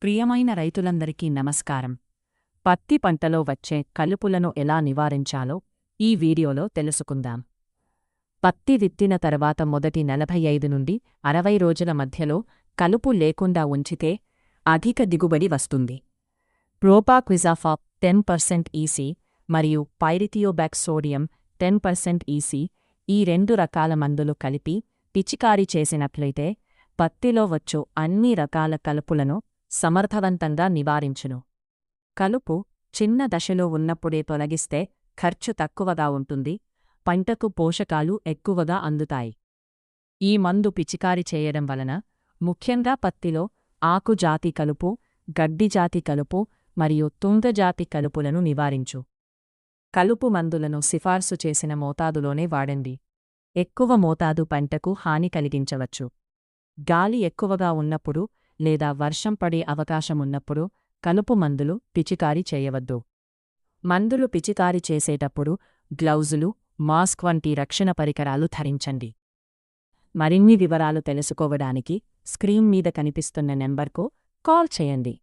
ప్రియమైన రైతులందరికీ నమస్కారం. పత్తి పంటలో వచ్చే కలుపులను ఎలా నివారించాలో ఈ వీడియోలో తెలుసుకుందాం. పత్తి విత్తిన తర్వాత మొదటి 45 నుండి 60 రోజుల మధ్యలో కలుపు లేకుండా ఉంచితే అధిక దిగుబడి వస్తుంది. ప్రోపాక్విజాఫాప్ 10% ఈసీ మరియు పైరిథియోబ్యాక్ సోడియం 10% ఈసీ ఈ 2 రకాల మందులు కలిపి పిచికారీ చేసినట్లయితే పత్తిలో వచ్చు అన్ని రకాల కలుపులను సమర్థవంతంగా నివారించును. కలుపు చిన్న దశలో ఉన్నప్పుడే తొలగిస్తే ఖర్చు తక్కువగా ఉంటుంది, పంటకు పోషకాలు ఎక్కువగా అందుతాయి. ఈ మందు పిచికారీ చేయడం వలన ముఖ్యంగా పత్తిలో ఆకుజాతి కలుపు, గడ్డిజాతి కలుపు మరియు తుంగజాతి కలుపులను నివారించు. కలుపు మందులను సిఫార్సు చేసిన మోతాదులోనే వాడండి. ఎక్కువ మోతాదు పంటకు హాని కలిగించవచ్చు. గాలి ఎక్కువగా ఉన్నప్పుడు లేదా వర్షం పడే అవకాశమున్నప్పుడు కలుపు మందులు పిచికారీ చేయవద్దు. మందులు పిచికారీ చేసేటప్పుడు గ్లౌజులు, మాస్క్ వంటి రక్షణ పరికరాలు ధరించండి. మరిన్ని వివరాలు తెలుసుకోవడానికి స్క్రీన్ మీద కనిపిస్తున్న నెంబర్కు కాల్ చేయండి.